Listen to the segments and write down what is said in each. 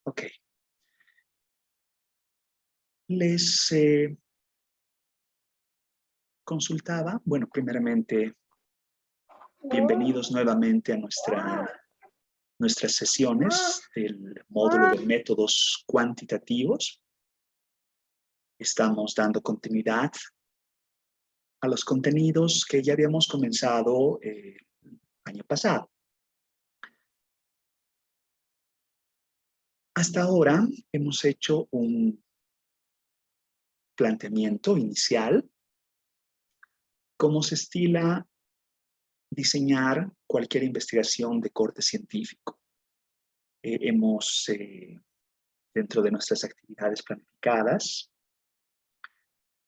Ok. Les consultaba, bueno, primeramente, bienvenidos nuevamente a nuestras sesiones del módulo de métodos cuantitativos. Estamos dando continuidad a los contenidos que ya habíamos comenzado el año pasado. Hasta ahora hemos hecho un planteamiento inicial, cómo se estila diseñar cualquier investigación de corte científico. Hemos, dentro de nuestras actividades planificadas,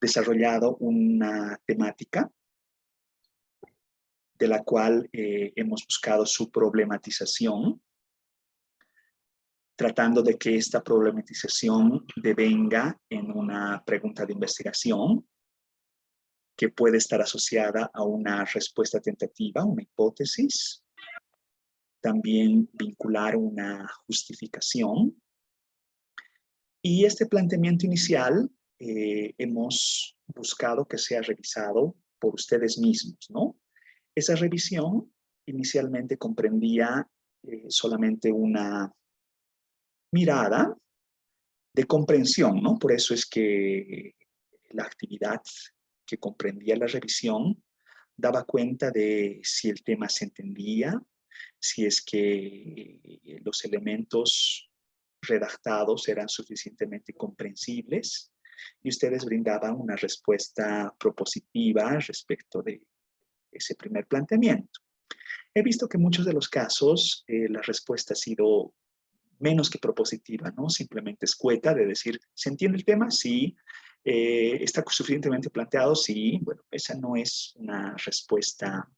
desarrollado una temática de la cual hemos buscado su problematización, tratando de que esta problematización devenga en una pregunta de investigación que puede estar asociada a una respuesta tentativa, una hipótesis, también vincular una justificación. Y este planteamiento inicial hemos buscado que sea revisado por ustedes mismos, ¿no? Esa revisión inicialmente comprendía solamente una mirada de comprensión, ¿no? Por eso es que la actividad que comprendía la revisión daba cuenta de si el tema se entendía, si es que los elementos redactados eran suficientemente comprensibles y ustedes brindaban una respuesta propositiva respecto de ese primer planteamiento. He visto que en muchos de los casos la respuesta ha sido menos que propositiva, ¿no? Simplemente escueta de decir, ¿se entiende el tema? Sí. ¿Está suficientemente planteado? Sí. Bueno, esa no es una respuesta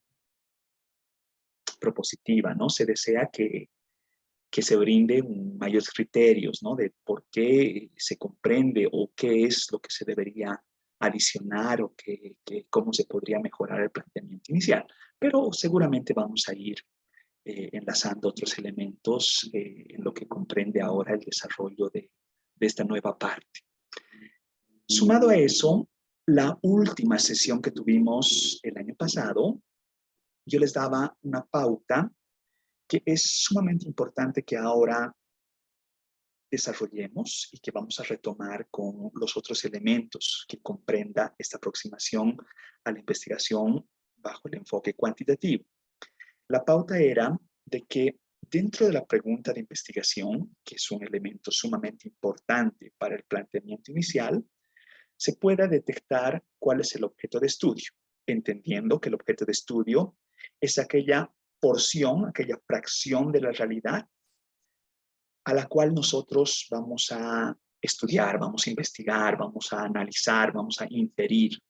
propositiva, ¿no? Se desea que se brinde mayores criterios, ¿no? De por qué se comprende o qué es lo que se debería adicionar o cómo se podría mejorar el planteamiento inicial. Pero seguramente vamos a ir enlazando otros elementos en lo que comprende ahora el desarrollo de esta nueva parte. Sumado a eso, la última sesión que tuvimos el año pasado, yo les daba una pauta que es sumamente importante que ahora desarrollemos y que vamos a retomar con los otros elementos que comprenda esta aproximación a la investigación bajo el enfoque cuantitativo. La pauta era de que dentro de la pregunta de investigación, que es un elemento sumamente importante para el planteamiento inicial, se pueda detectar cuál es el objeto de estudio, entendiendo que el objeto de estudio es aquella porción, aquella fracción de la realidad a la cual nosotros vamos a estudiar, vamos a investigar, vamos a analizar, vamos a inferir.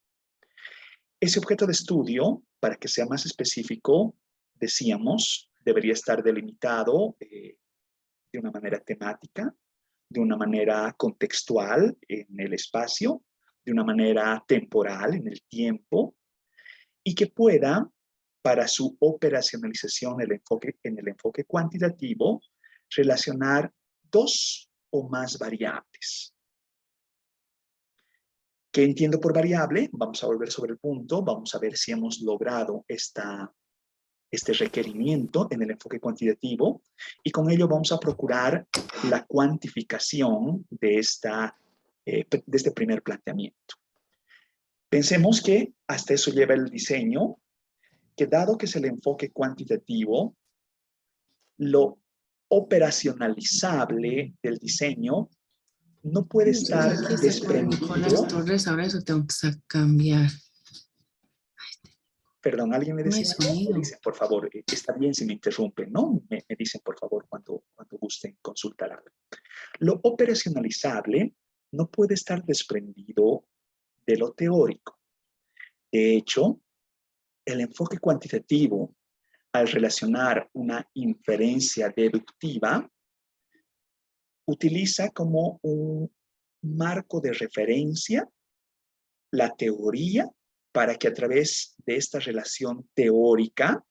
Ese objeto de estudio, para que sea más específico, decíamos, debería estar delimitado de una manera temática, de una manera contextual en el espacio, de una manera temporal en el tiempo, y que pueda, para su operacionalización en el enfoque cuantitativo, relacionar dos o más variables. ¿Qué entiendo por variable? Vamos a volver sobre el punto, vamos a ver si hemos logrado este requerimiento en el enfoque cuantitativo y con ello vamos a procurar la cuantificación de este primer planteamiento. Pensemos que hasta eso lleva el diseño, que dado que es el enfoque cuantitativo, lo operacionalizable del diseño no puede estar desprendido. Con las torres, ahora eso tengo que cambiar. Perdón, ¿alguien me decía? Me dicen, por favor, está bien si me interrumpen, ¿no? Me dicen, por favor, cuando gusten consultar algo. Lo operacionalizable no puede estar desprendido de lo teórico. De hecho, el enfoque cuantitativo, al relacionar una inferencia deductiva, utiliza como un marco de referencia la teoría para que a través de esta relación teórica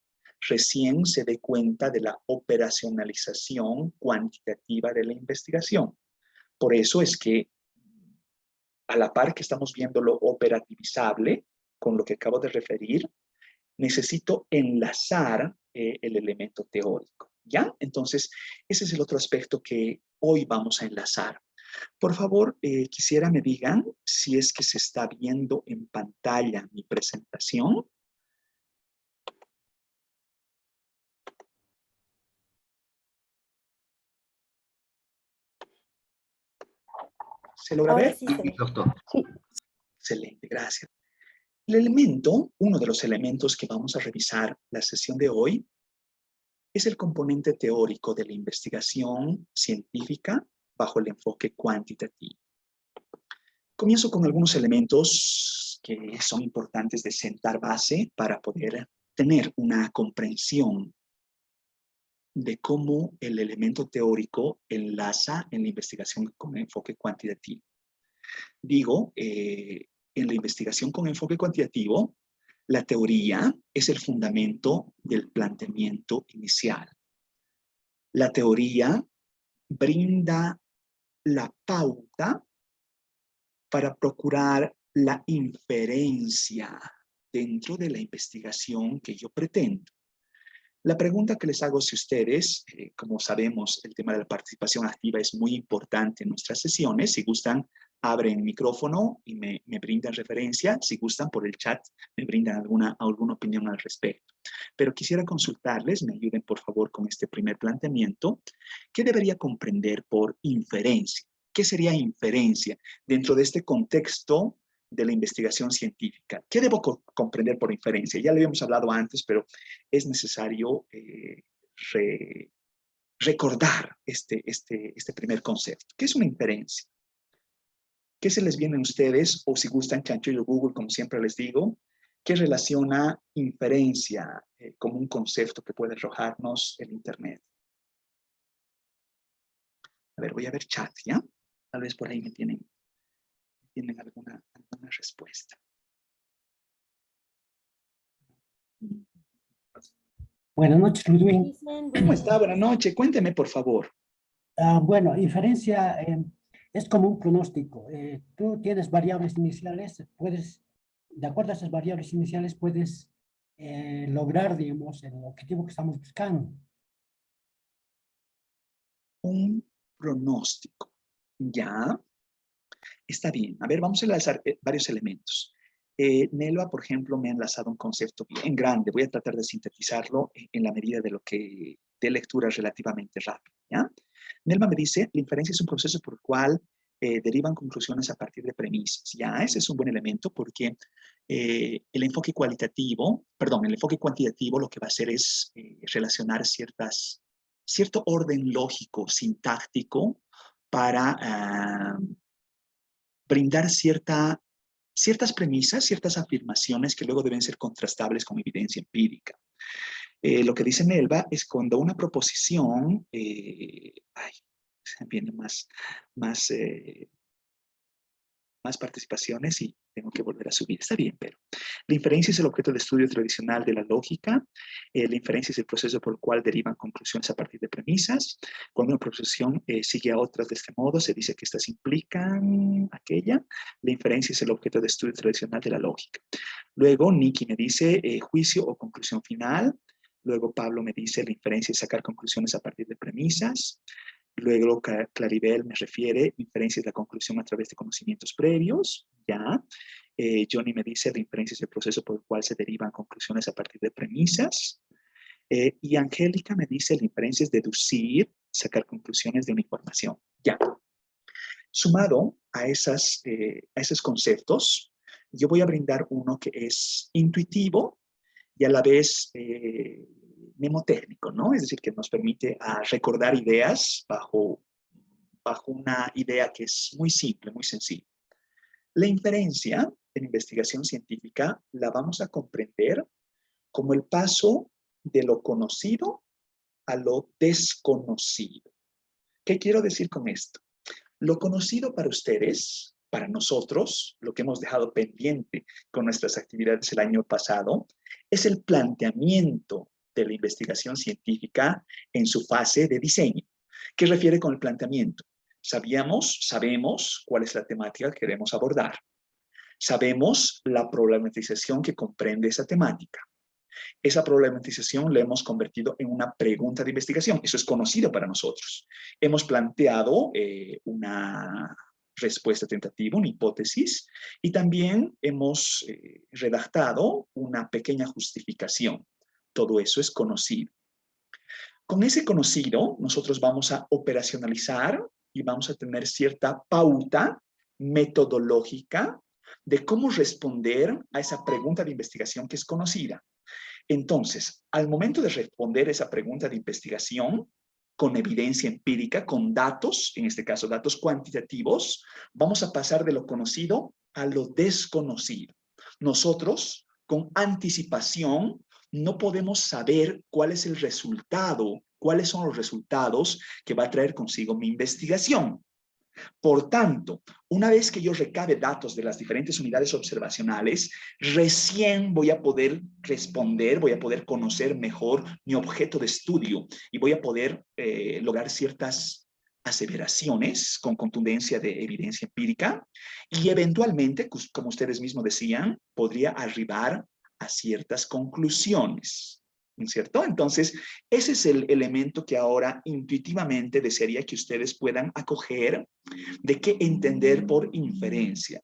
recién se dé cuenta de la operacionalización cuantitativa de la investigación. Por eso es que, a la par que estamos viendo lo operativizable, con lo que acabo de referir, necesito enlazar el elemento teórico, ¿ya? Entonces, ese es el otro aspecto que hoy vamos a enlazar. Por favor, quisiera me digan si es que se está viendo en pantalla mi presentación. ¿Se logra Ahora ver? sí se ve. Doctor. Sí. Excelente, gracias. El elemento, uno de los elementos que vamos a revisar la sesión de hoy, es el componente teórico de la investigación científica bajo el enfoque cuantitativo. Comienzo con algunos elementos que son importantes de sentar base para poder tener una comprensión de cómo el elemento teórico enlaza en la investigación con enfoque cuantitativo. Digo, en la investigación con enfoque cuantitativo, la teoría es el fundamento del planteamiento inicial. La teoría brinda la pauta para procurar la inferencia dentro de la investigación que yo pretendo. La pregunta que les hago a ustedes, como sabemos, el tema de la participación activa es muy importante en nuestras sesiones. Si gustan, abren micrófono y me brindan referencia. Si gustan, por el chat, me brindan alguna opinión al respecto. Pero quisiera consultarles, me ayuden por favor con este primer planteamiento. ¿Qué debería comprender por inferencia? ¿Qué sería inferencia dentro de este contexto de la investigación científica? ¿Qué debo comprender por inferencia? Ya lo habíamos hablado antes, pero es necesario recordar este primer concepto. ¿Qué es una inferencia? ¿Qué se les viene a ustedes? O si gustan, chanchullo Google, como siempre les digo, ¿qué relaciona inferencia como un concepto que puede arrojarnos el Internet? A ver, voy a ver chat, ¿ya? Tal vez por ahí me tienen alguna respuesta. Buenas noches, Ludwig. ¿Cómo está? Buenas noches. Cuénteme, por favor. Bueno, inferencia es como un pronóstico. Tú tienes variables iniciales, de acuerdo a esas variables iniciales, puedes lograr, digamos, el objetivo que estamos buscando. Un pronóstico. ¿Ya? Está bien. A ver, vamos a enlazar varios elementos. Nelva, por ejemplo, me ha enlazado un concepto bien grande. Voy a tratar de sintetizarlo en la medida de lo que de lectura relativamente rápida, ¿ya? Nelva me dice, la inferencia es un proceso por el cual derivan conclusiones a partir de premisas. Ya, ese es un buen elemento porque el enfoque cuantitativo lo que va a hacer es relacionar cierto orden lógico, sintáctico, para brindar ciertas premisas, ciertas afirmaciones que luego deben ser contrastables con evidencia empírica. Lo que dice Nelva es cuando una proposición, viene más participaciones y tengo que volver a subir. Está bien, pero la inferencia es el objeto de estudio tradicional de la lógica. La inferencia es el proceso por el cual derivan conclusiones a partir de premisas. Cuando una proposición sigue a otras de este modo, se dice que estas implican aquella. La inferencia es el objeto de estudio tradicional de la lógica. Luego, Nikki me dice juicio o conclusión final. Luego, Pablo me dice la inferencia es sacar conclusiones a partir de premisas. Luego, Claribel me refiere, inferencia es la conclusión a través de conocimientos previos, ¿ya? Johnny me dice, la inferencia es el proceso por el cual se derivan conclusiones a partir de premisas. Y Angélica me dice, la inferencia es deducir, sacar conclusiones de una información, ¿ya? Sumado a esos conceptos, yo voy a brindar uno que es intuitivo y a la vez mnemotécnico, ¿no? Es decir, que nos permite recordar ideas bajo una idea que es muy simple, muy sencilla. La inferencia en investigación científica la vamos a comprender como el paso de lo conocido a lo desconocido. ¿Qué quiero decir con esto? Lo conocido para ustedes, para nosotros, lo que hemos dejado pendiente con nuestras actividades el año pasado, es el planteamiento de la investigación científica en su fase de diseño. ¿Qué refiere con el planteamiento? Sabemos cuál es la temática que queremos abordar. Sabemos la problematización que comprende esa temática. Esa problematización la hemos convertido en una pregunta de investigación. Eso es conocido para nosotros. Hemos planteado una respuesta tentativa, una hipótesis, y también hemos redactado una pequeña justificación. Todo eso es conocido. Con ese conocido, nosotros vamos a operacionalizar y vamos a tener cierta pauta metodológica de cómo responder a esa pregunta de investigación que es conocida. Entonces, al momento de responder esa pregunta de investigación, con evidencia empírica, con datos, en este caso datos cuantitativos, vamos a pasar de lo conocido a lo desconocido. Nosotros, con anticipación, no podemos saber cuál es el resultado, cuáles son los resultados que va a traer consigo mi investigación. Por tanto, una vez que yo recabe datos de las diferentes unidades observacionales, recién voy a poder responder, voy a poder conocer mejor mi objeto de estudio y voy a poder lograr ciertas aseveraciones con contundencia de evidencia empírica y eventualmente, como ustedes mismos decían, podría arribar a ciertas conclusiones. ¿Cierto? Entonces, ese es el elemento que ahora intuitivamente desearía que ustedes puedan acoger de qué entender por inferencia.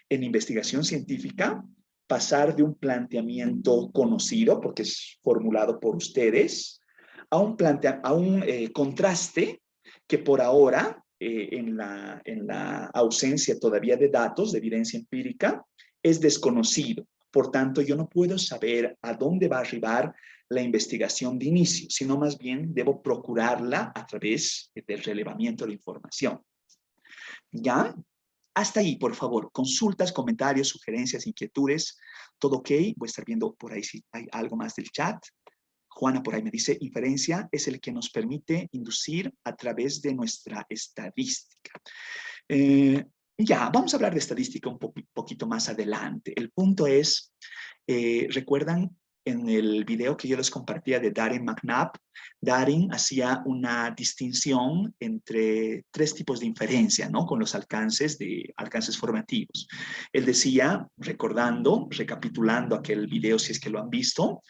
En investigación científica, pasar de un planteamiento conocido, porque es formulado por ustedes, a un contraste que por ahora, en la ausencia todavía de datos, de evidencia empírica, es desconocido. Por tanto, yo no puedo saber a dónde va a arribar la investigación de inicio, sino más bien debo procurarla a través del relevamiento de información. ¿Ya? Hasta ahí, por favor. Consultas, comentarios, sugerencias, inquietudes. ¿Todo ok? Voy a estar viendo por ahí si hay algo más del chat. Juana por ahí me dice, inferencia es el que nos permite inducir a través de nuestra estadística. Ya, vamos a hablar de estadística un poquito más adelante. El punto es, ¿recuerdan en el video que yo les compartía de Darin McNabb? Darin hacía una distinción entre tres tipos de inferencia, ¿no? Con los alcances formativos. Él decía, recapitulando aquel video si es que lo han visto,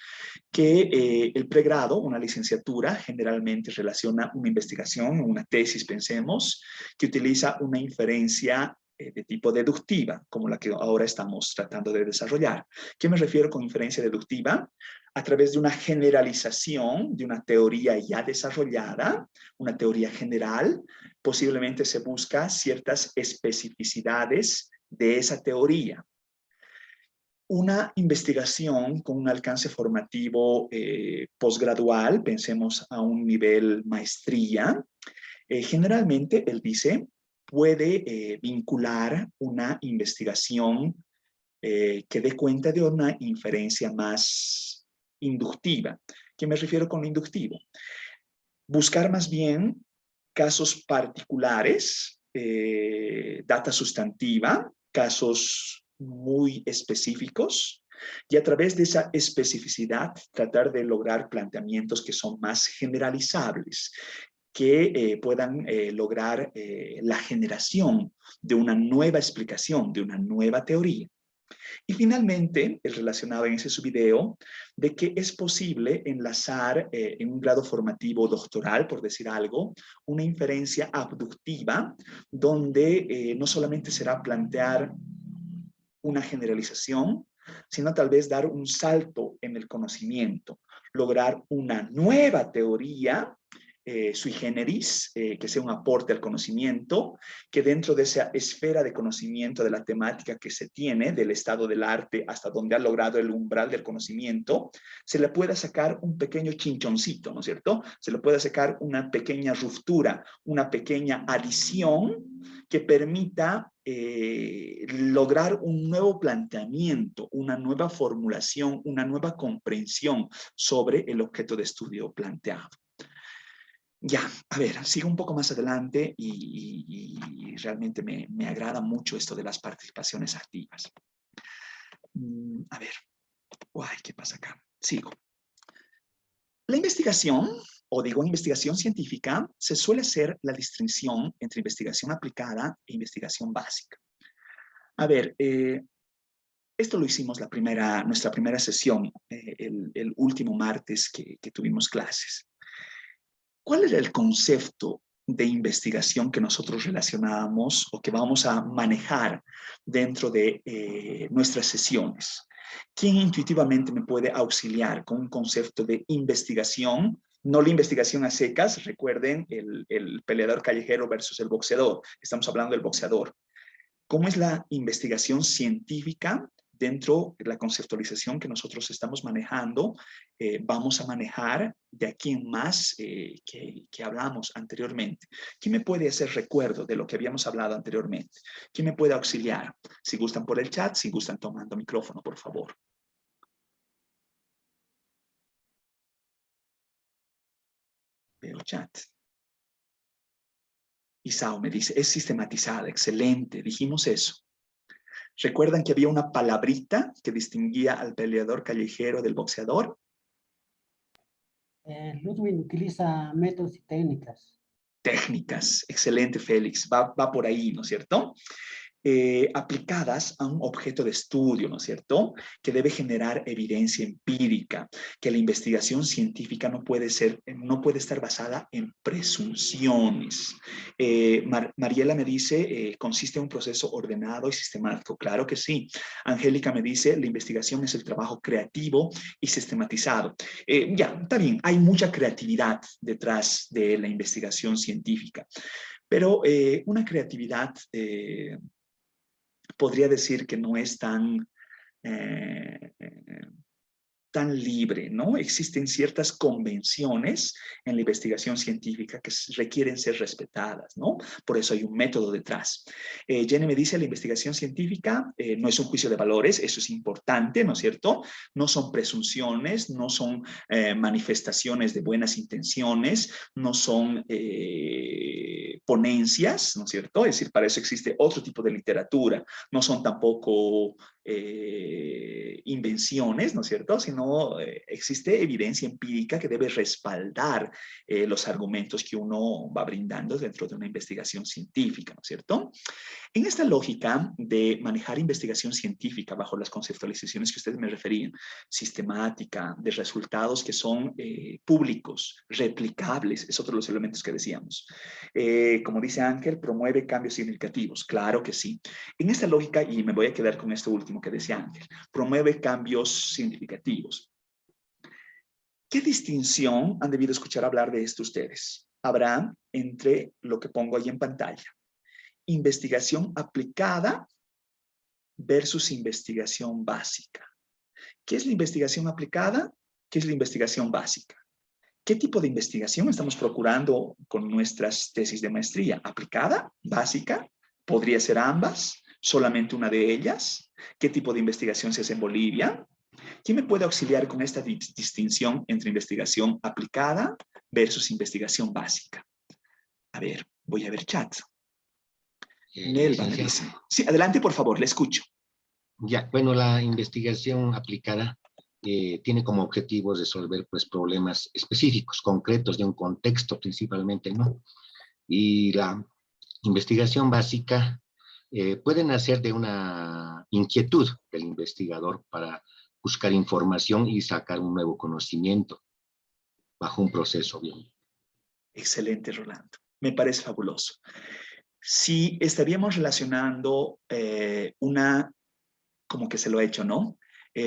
que el pregrado, una licenciatura, generalmente relaciona una investigación, una tesis, pensemos, que utiliza una inferencia de tipo deductiva, como la que ahora estamos tratando de desarrollar. ¿Qué me refiero con inferencia deductiva? A través de una generalización de una teoría ya desarrollada, una teoría general, posiblemente se busca ciertas especificidades de esa teoría. Una investigación con un alcance formativo posgradual, pensemos a un nivel maestría, generalmente, él dice, puede vincular una investigación que dé cuenta de una inferencia más inductiva. ¿Qué me refiero con lo inductivo? Buscar más bien casos particulares, data sustantiva, casos muy específicos, y a través de esa especificidad tratar de lograr planteamientos que son más generalizables, que puedan lograr la generación de una nueva explicación, de una nueva teoría. Y finalmente, el relacionado en ese subvideo, de que es posible enlazar en un grado formativo doctoral, por decir algo, una inferencia abductiva, donde no solamente será plantear una generalización, sino tal vez dar un salto en el conocimiento, lograr una nueva teoría sui generis, que sea un aporte al conocimiento, que dentro de esa esfera de conocimiento de la temática que se tiene, del estado del arte hasta donde ha logrado el umbral del conocimiento, se le pueda sacar un pequeño chinchoncito, ¿no es cierto? Se le pueda sacar una pequeña ruptura, una pequeña adición que permita lograr un nuevo planteamiento, una nueva formulación, una nueva comprensión sobre el objeto de estudio planteado. Ya, a ver, sigo un poco más adelante y realmente me agrada mucho esto de las participaciones activas. A ver, uy, ¿qué pasa acá? Sigo. La investigación, o digo investigación científica, se suele hacer la distinción entre investigación aplicada e investigación básica. A ver, esto lo hicimos nuestra primera sesión, el último martes que tuvimos clases. ¿Cuál era el concepto de investigación que nosotros relacionábamos o que vamos a manejar dentro de nuestras sesiones? ¿Quién intuitivamente me puede auxiliar con un concepto de investigación? No la investigación a secas, recuerden el peleador callejero versus el boxeador. Estamos hablando del boxeador. ¿Cómo es la investigación científica dentro de la conceptualización que nosotros estamos manejando? Vamos a manejar de aquí en más que hablamos anteriormente. ¿Quién me puede hacer recuerdo de lo que habíamos hablado anteriormente? ¿Quién me puede auxiliar? Si gustan por el chat, si gustan tomando micrófono, por favor. Veo chat. Isao me dice, es sistematizada, excelente, dijimos eso. ¿Recuerdan que había una palabrita que distinguía al peleador callejero del boxeador? Ludwig utiliza métodos y técnicas. Técnicas, excelente Félix, va por ahí, ¿no es cierto? Aplicadas a un objeto de estudio, ¿no es cierto? Que debe generar evidencia empírica, que la investigación científica no puede estar basada en presunciones. Mariela me dice, consiste en un proceso ordenado y sistemático. Claro que sí. Angélica me dice, la investigación es el trabajo creativo y sistematizado. Ya, está bien, hay mucha creatividad detrás de la investigación científica, pero una creatividad podría decir que no es tan libre, ¿no? Existen ciertas convenciones en la investigación científica que requieren ser respetadas, ¿no? Por eso hay un método detrás. Jenny me dice, la investigación científica no es un juicio de valores, eso es importante, ¿no es cierto? No son presunciones, no son manifestaciones de buenas intenciones, no son ponencias, ¿no es cierto? Es decir, para eso existe otro tipo de literatura, no son tampoco invenciones, ¿no es cierto? Sino existe evidencia empírica que debe respaldar los argumentos que uno va brindando dentro de una investigación científica, ¿no es cierto? En esta lógica de manejar investigación científica bajo las conceptualizaciones que ustedes me referían, sistemática, de resultados que son públicos, replicables, es otro de los elementos que decíamos. Como dice Ángel, promueve cambios significativos, claro que sí. En esta lógica, y me voy a quedar con esto último que decía Ángel, promueve cambios significativos. ¿Qué distinción han debido escuchar hablar de esto ustedes? Habrá entre lo que pongo ahí en pantalla. Investigación aplicada versus investigación básica. ¿Qué es la investigación aplicada? ¿Qué es la investigación básica? ¿Qué tipo de investigación estamos procurando con nuestras tesis de maestría? ¿Aplicada? ¿Básica? ¿Podría ser ambas? ¿Solamente una de ellas? ¿Qué tipo de investigación se hace en Bolivia? ¿Quién me puede auxiliar con esta distinción entre investigación aplicada versus investigación básica? A ver, voy a ver chat. Nelva me dice. Sí, adelante, por favor, le escucho. Ya, bueno, la investigación aplicada tiene como objetivo resolver pues, problemas específicos, concretos, de un contexto principalmente, ¿no? Y la investigación básica puede nacer de una inquietud del investigador para buscar información y sacar un nuevo conocimiento bajo un proceso bien. Excelente, Rolando. Me parece fabuloso. Si estaríamos relacionando como que se lo ha hecho, ¿no?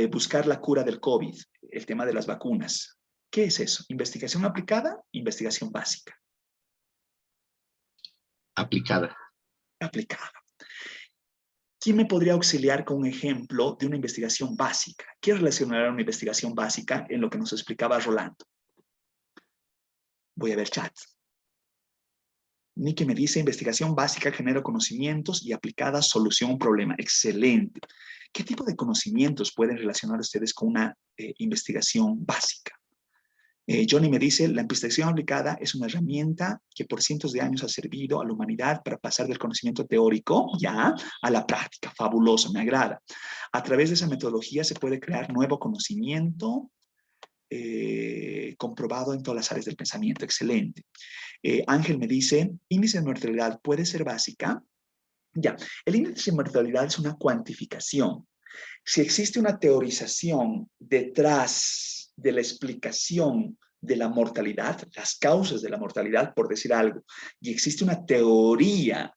Buscar la cura del COVID, el tema de las vacunas. ¿Qué es eso? ¿Investigación aplicada? ¿Investigación básica? Aplicada. Aplicada. ¿Quién me podría auxiliar con un ejemplo de una investigación básica? ¿Qué relacionará una investigación básica en lo que nos explicaba Rolando? Voy a ver chat. Nicky me dice, investigación básica genera conocimientos y aplicada solución a un problema. Excelente. ¿Qué tipo de conocimientos pueden relacionar ustedes con una investigación básica? Johnny me dice, la investigación aplicada es una herramienta que por cientos de años ha servido a la humanidad para pasar del conocimiento teórico ya a la práctica. Fabuloso, me agrada. A través de esa metodología se puede crear nuevo conocimiento comprobado en todas las áreas del pensamiento. Excelente. Ángel me dice, índice de mortalidad puede ser básica. Ya, el índice de mortalidad es una cuantificación. Si existe una teorización detrás de la explicación de la mortalidad, las causas de la mortalidad, por decir algo, y existe una teoría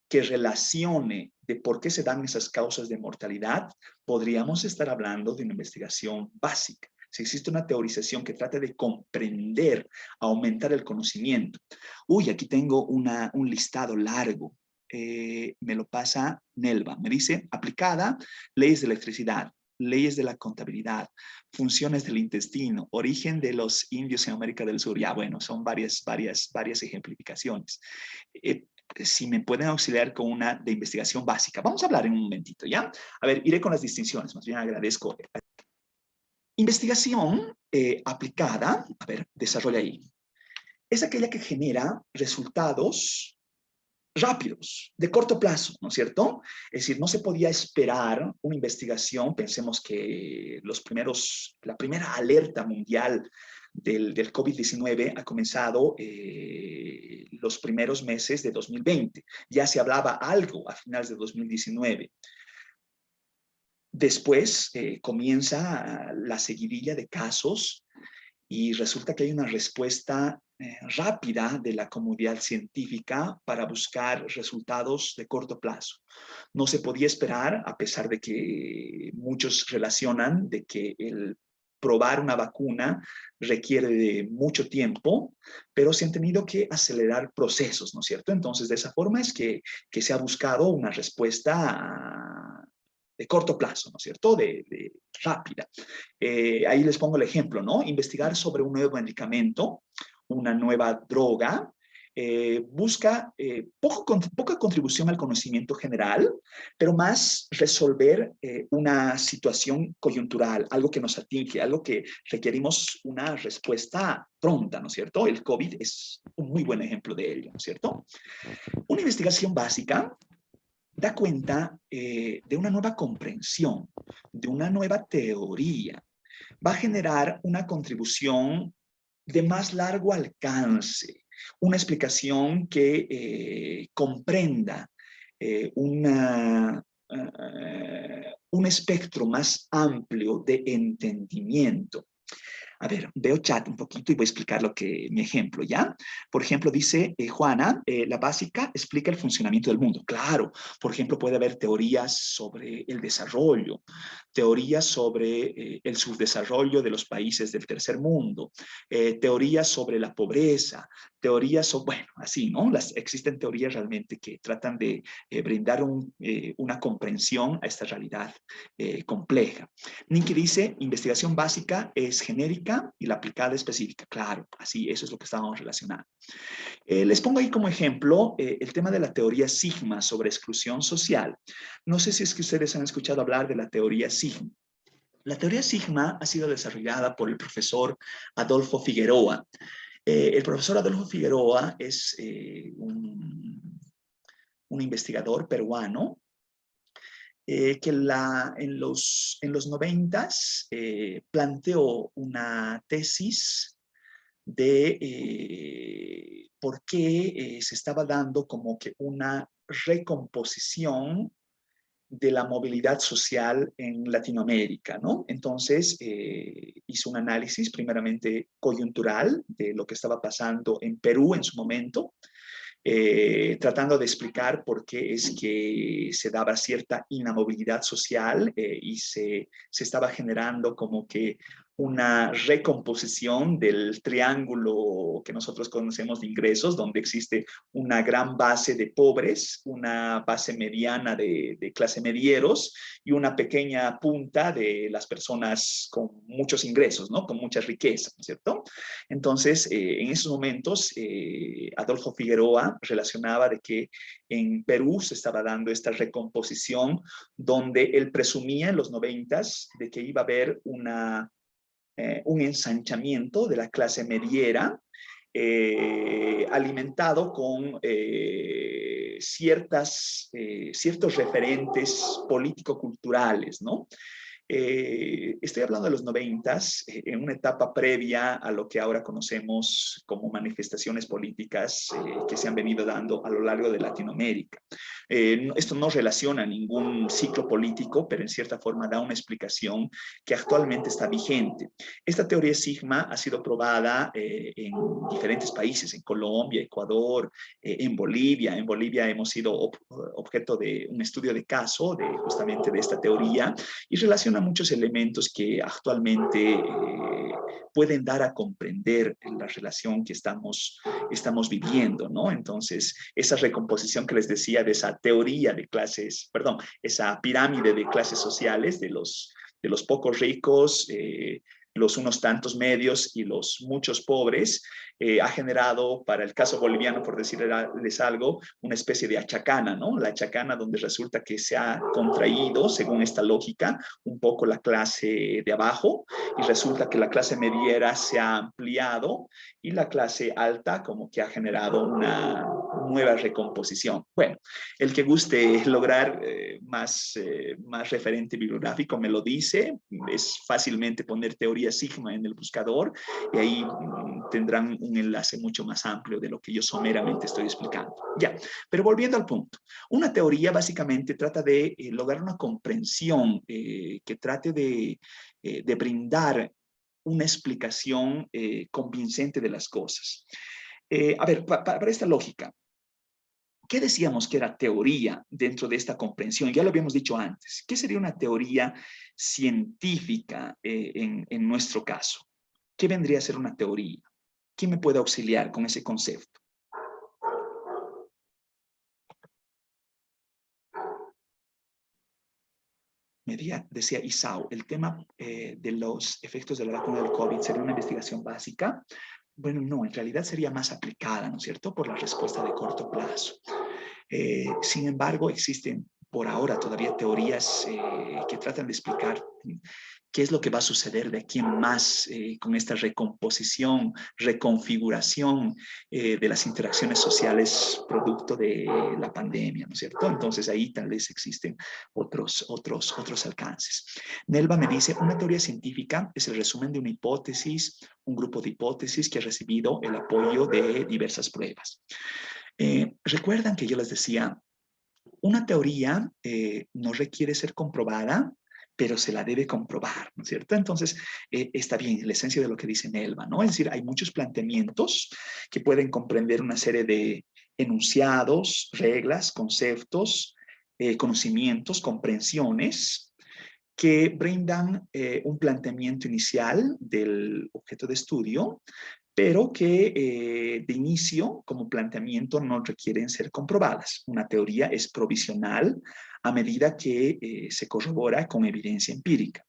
que relacione de por qué se dan esas causas de mortalidad, podríamos estar hablando de una investigación básica. Si existe una teorización que trata de comprender, aumentar el conocimiento. Uy, aquí tengo un listado largo. Me lo pasa Nelva. Me dice, aplicada, leyes de electricidad, leyes de la contabilidad, funciones del intestino, origen de los indios en América del Sur. Ya, bueno, son varias ejemplificaciones. Si me pueden auxiliar con una de investigación básica. Vamos a hablar en un momentito, ¿ya? A ver, iré con las distinciones, más bien agradezco. Investigación aplicada, a ver, desarrolla ahí. Es aquella que genera resultados rápidos, de corto plazo, ¿no es cierto? Es decir, no se podía esperar una investigación, pensemos que la primera alerta mundial del COVID-19 ha comenzado los primeros meses de 2020. Ya se hablaba algo a finales de 2019. Después comienza la seguidilla de casos y resulta que hay una respuesta rápida de la comunidad científica para buscar resultados de corto plazo. No se podía esperar, a pesar de que muchos relacionan de que el probar una vacuna requiere de mucho tiempo, pero se han tenido que acelerar procesos, ¿no es cierto? Entonces, de esa forma es que se ha buscado una respuesta de corto plazo, ¿no es cierto? Rápida. Ahí les pongo el ejemplo, ¿no? Investigar sobre un nuevo medicamento, una nueva droga, busca poca contribución al conocimiento general, pero más resolver una situación coyuntural, algo que nos atinge, algo que requerimos una respuesta pronta, ¿no es cierto? El COVID es un muy buen ejemplo de ello, ¿no es cierto? Una investigación básica da cuenta de una nueva comprensión, de una nueva teoría. Va a generar una contribución de más largo alcance, una explicación que comprenda un espectro más amplio de entendimiento. A ver, veo chat un poquito y voy a explicar mi ejemplo, ¿ya? Por ejemplo, dice Juana, la básica explica el funcionamiento del mundo. Claro, por ejemplo, puede haber teorías sobre el desarrollo, teorías sobre el subdesarrollo de los países del tercer mundo, teorías sobre la pobreza, teorías sobre, bueno, así, ¿no? Existen teorías realmente que tratan de brindar una comprensión a esta realidad compleja. Ninki dice, investigación básica es genérica y la aplicada específica. Claro, así, eso es lo que estábamos relacionando. Les pongo ahí como ejemplo el tema de la teoría sigma sobre exclusión social. No sé si es que ustedes han escuchado hablar de la teoría sigma. La teoría sigma ha sido desarrollada por el profesor Adolfo Figueroa. El profesor Adolfo Figueroa es un investigador peruano que en los 90s planteó una tesis de por qué se estaba dando como que una recomposición de la movilidad social en Latinoamérica, ¿no? Entonces, hizo un análisis primeramente coyuntural de lo que estaba pasando en Perú en su momento, tratando de explicar por qué es que se daba cierta inamovilidad social y se estaba generando como que una recomposición del triángulo que nosotros conocemos de ingresos, donde existe una gran base de pobres, una base mediana de clase medieros y una pequeña punta de las personas con muchos ingresos, ¿no? Con mucha riqueza, ¿no es cierto? Entonces, en esos momentos, Adolfo Figueroa relacionaba de que en Perú se estaba dando esta recomposición donde él presumía en los 90s de que iba a haber un ensanchamiento de la clase mediera alimentado con ciertos referentes político-culturales, ¿no? Estoy hablando de los 90s, en una etapa previa a lo que ahora conocemos como manifestaciones políticas que se han venido dando a lo largo de Latinoamérica. Esto no relaciona ningún ciclo político, pero en cierta forma da una explicación que actualmente está vigente. Esta teoría sigma ha sido probada en diferentes países, en Colombia, Ecuador, en Bolivia. En Bolivia hemos sido objeto de un estudio de caso justamente de esta teoría y relaciona muchos elementos que actualmente pueden dar a comprender la relación que estamos viviendo, ¿no? Entonces, esa recomposición que les decía de esa teoría de clases, perdón, esa pirámide de clases sociales de los pocos ricos, los unos tantos medios y los muchos pobres, ha generado, para el caso boliviano, por decirles algo, una especie de achacana, ¿no? La achacana donde resulta que se ha contraído, según esta lógica, un poco la clase de abajo y resulta que la clase mediera se ha ampliado y la clase alta como que ha generado una nueva recomposición. Bueno, el que guste lograr más referente bibliográfico me lo dice, es fácilmente poner teoría sigma en el buscador y ahí tendrán un enlace mucho más amplio de lo que yo someramente estoy explicando. Ya, pero volviendo al punto, una teoría básicamente trata de lograr una comprensión que trate de brindar una explicación convincente de las cosas. A ver, para esta lógica, ¿qué decíamos que era teoría dentro de esta comprensión? Ya lo habíamos dicho antes. ¿Qué sería una teoría científica en nuestro caso? ¿Qué vendría a ser una teoría? ¿Quién me puede auxiliar con ese concepto? Decía Isao, el tema de los efectos de la vacuna del COVID sería una investigación básica. Bueno, no, en realidad sería más aplicada, ¿no es cierto?, por la respuesta de corto plazo. Sin embargo, existen por ahora todavía teorías que tratan de explicar qué es lo que va a suceder de aquí en más con esta recomposición, reconfiguración de las interacciones sociales producto de la pandemia, ¿no es cierto? Entonces ahí tal vez existen otros alcances. Nelva me dice, una teoría científica es el resumen de una hipótesis, un grupo de hipótesis que ha recibido el apoyo de diversas pruebas. Recuerdan que yo les decía, una teoría no requiere ser comprobada, pero se la debe comprobar, ¿no es cierto? Entonces, está bien, la esencia de lo que dice Nelva, ¿no? Es decir, hay muchos planteamientos que pueden comprender una serie de enunciados, reglas, conceptos, conocimientos, comprensiones, que brindan un planteamiento inicial del objeto de estudio, pero que de inicio, como planteamiento, no requieren ser comprobadas. Una teoría es provisional a medida que se corrobora con evidencia empírica.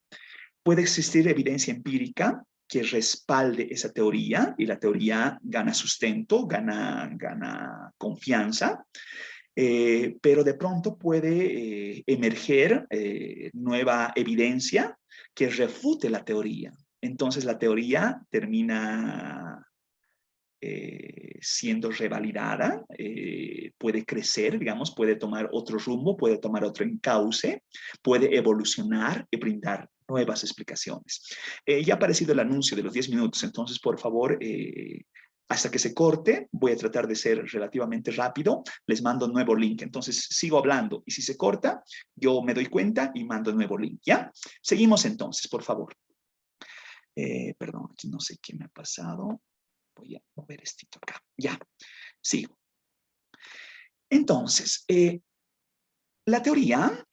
Puede existir evidencia empírica que respalde esa teoría y la teoría gana sustento, gana confianza, pero de pronto puede emerger nueva evidencia que refute la teoría. Entonces la teoría termina siendo revalidada, puede crecer, digamos, puede tomar otro rumbo, puede tomar otro encauce, puede evolucionar y brindar nuevas explicaciones. Ya ha aparecido el anuncio de los 10 minutos, entonces por favor, hasta que se corte, voy a tratar de ser relativamente rápido, les mando un nuevo link, entonces sigo hablando y si se corta, yo me doy cuenta y mando el nuevo link, ¿ya? Seguimos entonces, por favor. Perdón, aquí no sé qué me ha pasado. Voy a mover esto acá. Ya, sigo. Entonces, la teoría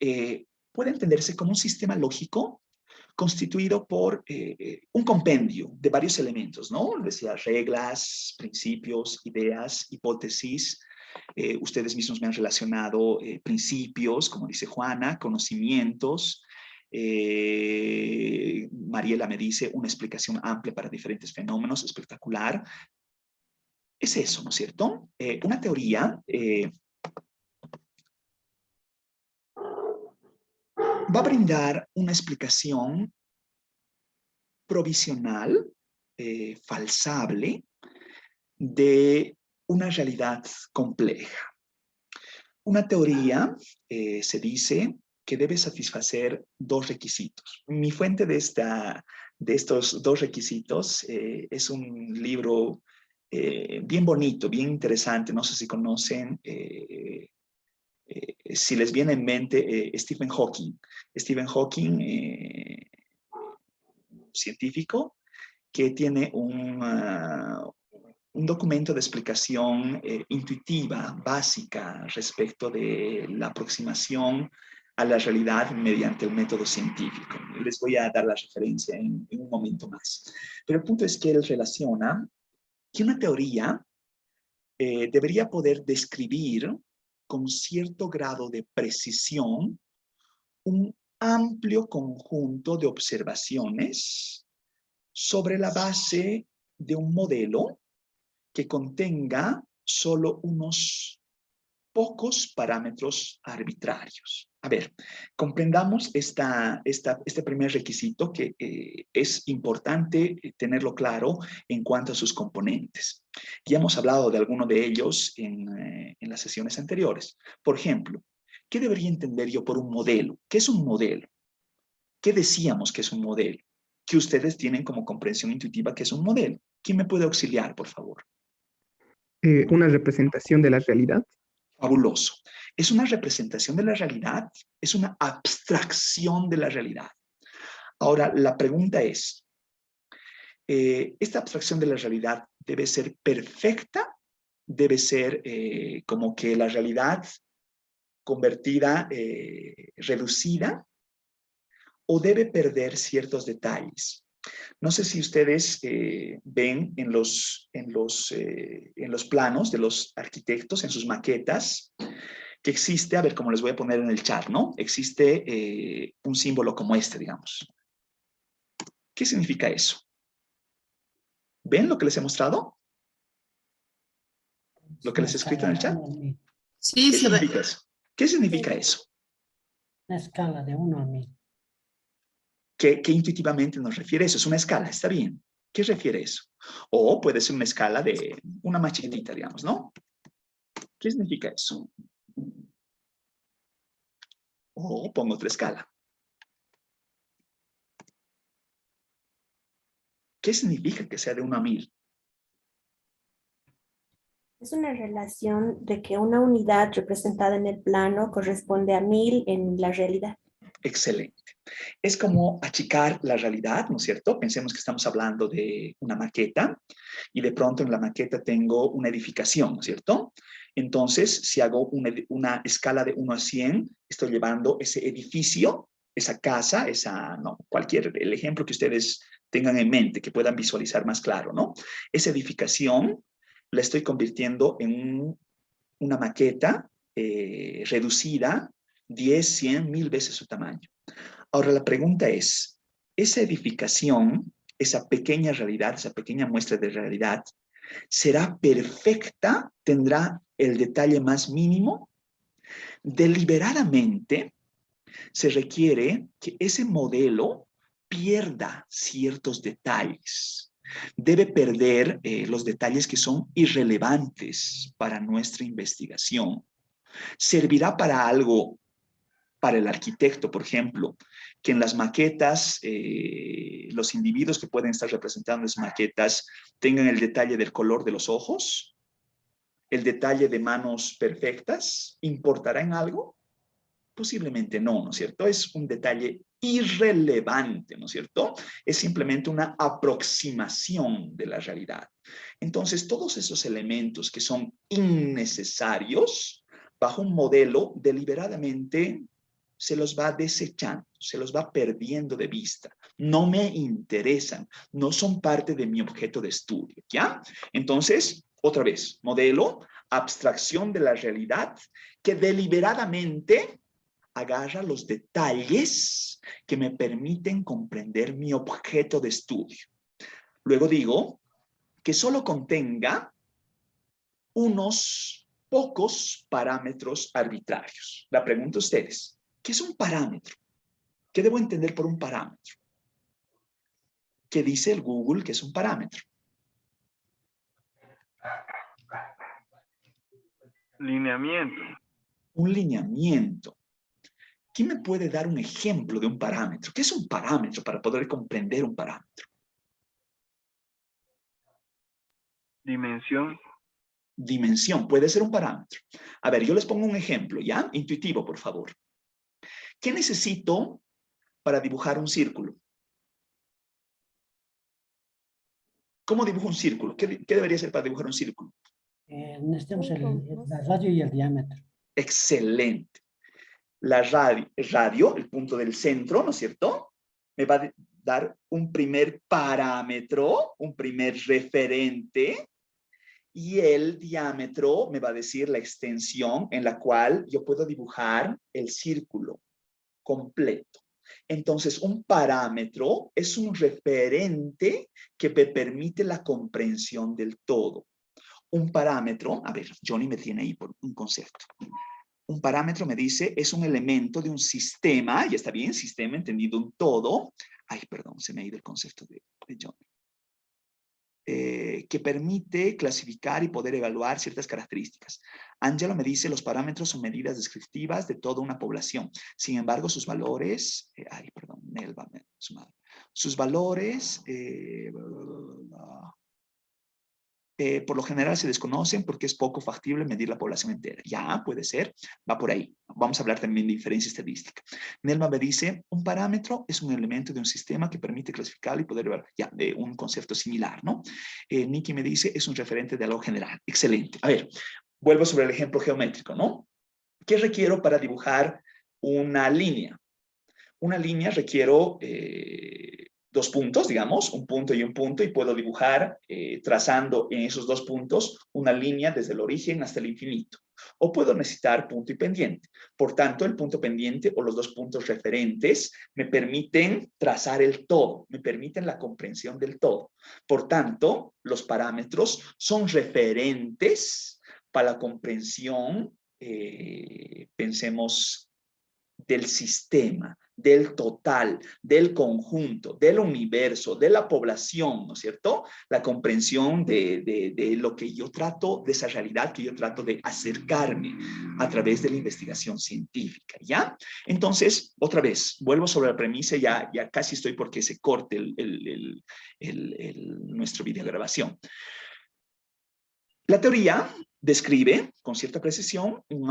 puede entenderse como un sistema lógico constituido por un compendio de varios elementos, ¿no? Decía reglas, principios, ideas, hipótesis. Ustedes mismos me han relacionado principios, como dice Juana, conocimientos. Mariela me dice una explicación amplia para diferentes fenómenos, espectacular. Es eso, ¿no es cierto? Una teoría va a brindar una explicación provisional, falsable, de una realidad compleja. Una teoría se dice que debe satisfacer dos requisitos. Mi fuente de estos dos requisitos es un libro bien bonito, bien interesante. No sé si conocen, si les viene en mente, Stephen Hawking. Stephen Hawking, científico, que tiene un documento de explicación intuitiva, básica, respecto de la aproximación a la realidad mediante el método científico. Les voy a dar la referencia en un momento más. Pero el punto es que él relaciona que una teoría debería poder describir con cierto grado de precisión un amplio conjunto de observaciones sobre la base de un modelo que contenga solo unos pocos parámetros arbitrarios. A ver, comprendamos este primer requisito que es importante tenerlo claro en cuanto a sus componentes. Ya hemos hablado de alguno de ellos en las sesiones anteriores. Por ejemplo, ¿qué debería entender yo por un modelo? ¿Qué es un modelo? ¿Qué decíamos que es un modelo? Que ustedes tienen como comprensión intuitiva que es un modelo. ¿Quién me puede auxiliar, por favor? Una representación de la realidad. Fabuloso. Es una representación de la realidad, es una abstracción de la realidad. Ahora, la pregunta es, ¿esta abstracción de la realidad debe ser perfecta? ¿Debe ser como que la realidad convertida, reducida? ¿O debe perder ciertos detalles? No sé si ustedes ven en los planos de los arquitectos, en sus maquetas, que existe, a ver cómo les voy a poner en el chat, ¿no? Existe un símbolo como este, digamos. ¿Qué significa eso? ¿Ven lo que les he mostrado? ¿Lo que les he escrito en el chat? Sí, ¿Qué se ve. significa eso? ¿Qué significa eso? Una escala de 1 a 1000. ¿Qué intuitivamente nos refiere eso? Es una escala, está bien. ¿Qué refiere eso? O puede ser una escala de una más chiquitita, digamos, ¿no? ¿Qué significa eso? O pongo otra escala. ¿Qué significa que sea de 1 a 1000? Es una relación de que una unidad representada en el plano corresponde a 1000 en la realidad. Excelente. Es como achicar la realidad, ¿no es cierto? Pensemos que estamos hablando de una maqueta y de pronto en la maqueta tengo una edificación, ¿no es cierto? Entonces, si hago una escala de 1 a 100, estoy llevando ese edificio, esa casa, el ejemplo que ustedes tengan en mente, que puedan visualizar más claro, ¿no? Esa edificación la estoy convirtiendo en una maqueta reducida 10, 100, 1000 veces su tamaño. Ahora la pregunta es, ¿esa edificación, esa pequeña realidad, esa pequeña muestra de realidad, será perfecta? ¿Tendrá el detalle más mínimo? Deliberadamente se requiere que ese modelo pierda ciertos detalles. Debe perder los detalles que son irrelevantes para nuestra investigación. Servirá para algo, para el arquitecto, por ejemplo, que en las maquetas, los individuos que pueden estar representando esas maquetas tengan el detalle del color de los ojos, el detalle de manos perfectas. ¿Importará en algo? Posiblemente no, ¿no es cierto? Es un detalle irrelevante, ¿no es cierto? Es simplemente una aproximación de la realidad. Entonces, todos esos elementos que son innecesarios, bajo un modelo, deliberadamente se los va desechando, se los va perdiendo de vista. No me interesan, no son parte de mi objeto de estudio, ¿ya? Entonces, otra vez, modelo, abstracción de la realidad, que deliberadamente agarra los detalles que me permiten comprender mi objeto de estudio. Luego digo que solo contenga unos pocos parámetros arbitrarios. La pregunta a ustedes, ¿qué es un parámetro? ¿Qué debo entender por un parámetro? ¿Qué dice el Google que es un parámetro? Lineamiento. Un lineamiento. ¿Quién me puede dar un ejemplo de un parámetro? ¿Qué es un parámetro para poder comprender un parámetro? Dimensión. Dimensión, puede ser un parámetro. A ver, yo les pongo un ejemplo, ¿ya? Intuitivo, por favor. ¿Qué necesito para dibujar un círculo? ¿Cómo dibujo un círculo? ¿Qué debería ser para dibujar un círculo? Necesitamos la radio y el diámetro. Excelente. La radio, el punto del centro, ¿no es cierto? Me va a dar un primer parámetro, un primer referente, y el diámetro me va a decir la extensión en la cual yo puedo dibujar el círculo completo. Entonces, un parámetro es un referente que me permite la comprensión del todo. Un parámetro, a ver, Johnny me tiene ahí por un concepto. Un parámetro me dice, es un elemento de un sistema, y está bien, sistema entendido un todo. Ay, perdón, se me ha ido el concepto de Johnny. Que permite clasificar y poder evaluar ciertas características. Angelo me dice, los parámetros son medidas descriptivas de toda una población. Sin embargo, sus valores, Nelva, sus valores, por lo general se desconocen porque es poco factible medir la población entera. Ya, puede ser, va por ahí. Vamos a hablar también de diferencia estadística. Nelma me dice, un parámetro es un elemento de un sistema que permite clasificar y poder evaluar, ya, de un concepto similar, ¿no? Nikki me dice, es un referente de algo general. Excelente. A ver, vuelvo sobre el ejemplo geométrico, ¿no? ¿Qué requiero para dibujar una línea? Una línea requiero dos puntos, digamos, un punto, y puedo dibujar trazando en esos dos puntos una línea desde el origen hasta el infinito. O puedo necesitar punto y pendiente. Por tanto, el punto pendiente o los dos puntos referentes me permiten trazar el todo, me permiten la comprensión del todo. Por tanto, los parámetros son referentes para la comprensión, pensemos, del sistema, del total, del conjunto, del universo, de la población, ¿no es cierto? La comprensión de lo que yo trato, de esa realidad que yo trato de acercarme a través de la investigación científica, ¿ya? Entonces, otra vez, vuelvo sobre la premisa, ya casi estoy porque se corte nuestra videograbación. La teoría describe, con cierta precisión, un